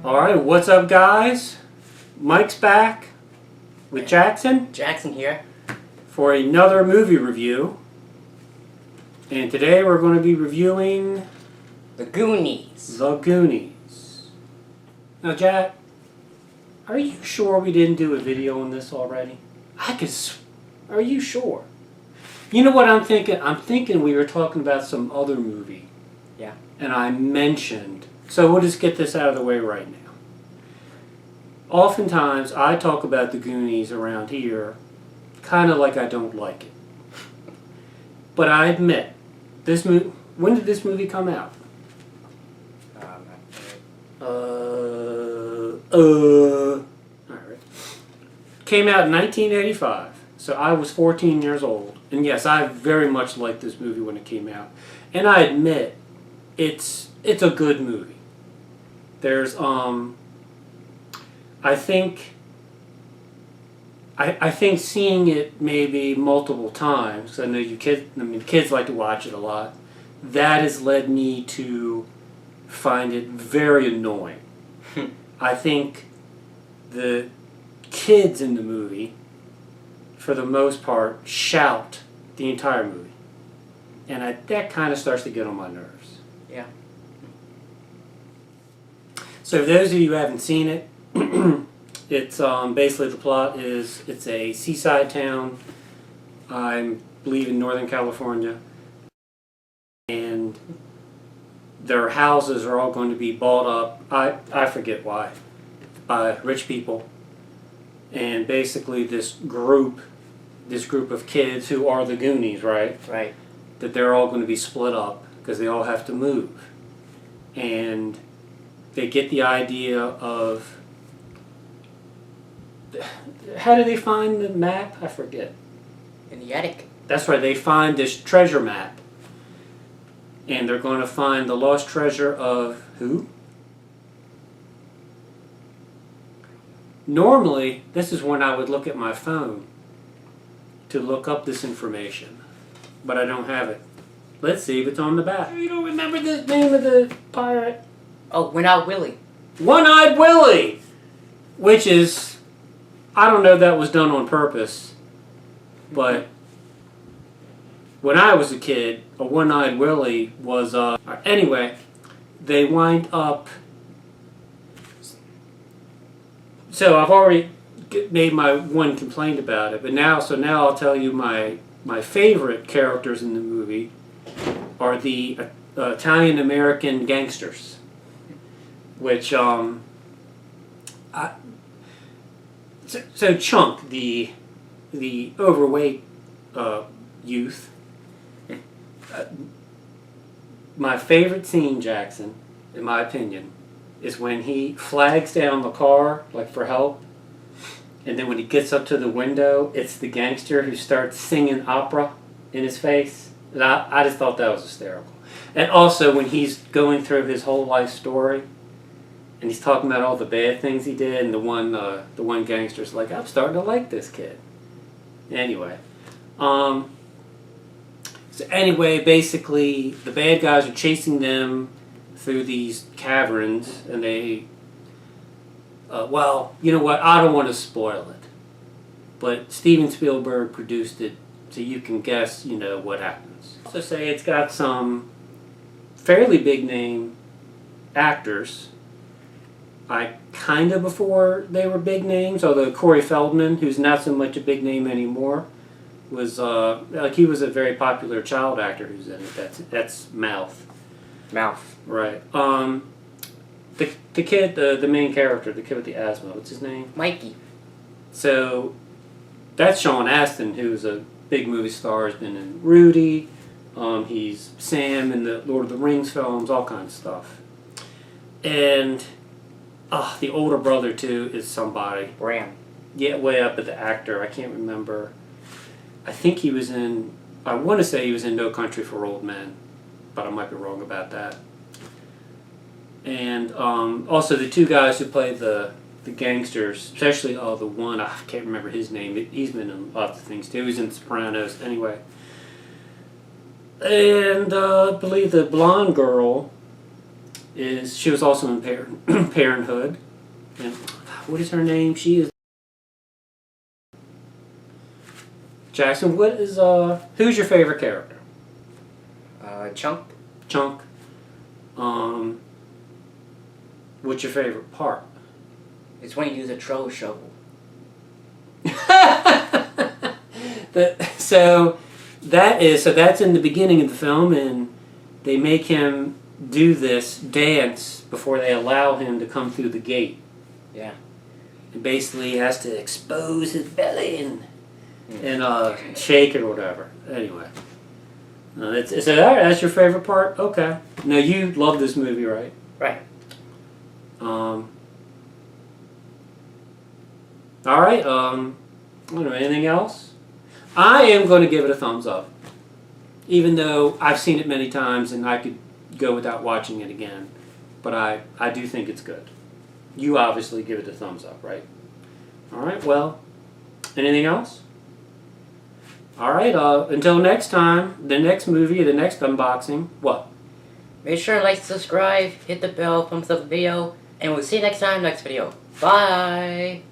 Alright, what's up guys? Mike's back with Jackson. Jackson here. For another movie review. And today we're going to be reviewing... The Goonies. The Goonies. Now Jack, are you sure we didn't do a video on this already? Are you sure? You know what I'm thinking? I'm thinking we were talking about some other movie. Yeah. And I mentioned... So we'll just get this out of the way right now. Oftentimes, I talk about the Goonies around here kind of like I don't like it. But I admit, this movie... When did this movie come out? Alright. Came out in 1985. So I was 14 years old. And yes, I very much liked this movie when it came out. And I admit, it's a good movie. There's, I think seeing it maybe multiple times, because I know kids like to watch it a lot, that has led me to find it very annoying. I think the kids in the movie, for the most part, shout the entire movie. And that kind of starts to get on my nerves. Yeah. So for those of you who haven't seen it, it's basically the plot is it's a seaside town, I believe in Northern California, and their houses are all going to be bought up, I forget why, by rich people. And basically this group of kids who are the Goonies, right? Right. That they're all going to be split up because they all have to move. And they get the idea of... How do they find the map? I forget. In the attic. That's right, they find this treasure map. And they're going to find the lost treasure of who? Normally, this is when I would look at my phone to look up this information. But I don't have it. Let's see if it's on the back. You don't remember the name of the pirate? Oh, One-Eyed Willie. One-Eyed Willie! Which is... I don't know if that was done on purpose. But... when I was a kid, a One-Eyed Willie was... Anyway, they wind up... So I've already made my one complaint about it. But now I'll tell you my favorite characters in the movie are the Italian-American gangsters. Which, so Chunk, the overweight youth, my favorite scene, Jackson, in my opinion, is when he flags down the car, like for help, and then when he gets up to the window, it's the gangster who starts singing opera in his face. And I just thought that was hysterical. And also when he's going through his whole life story, and he's talking about all the bad things he did, and the one gangster's like, I'm starting to like this kid. Anyway. So anyway, basically, the bad guys are chasing them through these caverns, and they... well, you know what? I don't want to spoil it. But Steven Spielberg produced it, so you can guess, what happens. So say it's got some fairly big-name actors... kind of before they were big names, although Corey Feldman, who's not so much a big name anymore, was he was a very popular child actor who's in it. That's Mouth. Mouth. Right. The kid, the main character, the kid with the asthma, what's his name? Mikey. So that's Sean Astin, who's a big movie star. Has been in Rudy. He's Sam in the Lord of the Rings films, all kinds of stuff. And the older brother, too, is somebody. Bram. Yeah, way up at the actor. I can't remember. I think he was in... I want to say he was in No Country for Old Men. But I might be wrong about that. And also the two guys who played the gangsters, especially the one, I can't remember his name. He's been in lots of things, too. He's in Sopranos. Anyway. And I believe the blonde girl is she was also in Parenthood. And what is her name? She is Jackson. What is who's your favorite character? Chunk. Chunk. What's your favorite part? It's when you use a troll shovel. So that's in the beginning of the film, and they make him do this dance before they allow him to come through the gate. Yeah. And basically, he has to expose his belly and shake it or whatever. Anyway, that's your favorite part. Okay. Now you love this movie, right? Right. All right. I don't know, anything else? I am going to give it a thumbs up, even though I've seen it many times and I could go without watching it again. But I do think it's good. You obviously give it a thumbs up, right? All right. Well, anything else? All right. Until next time, the next movie, the next unboxing. What? Make sure to like, subscribe, hit the bell, thumbs up the video, and we'll see you next time, next video. Bye!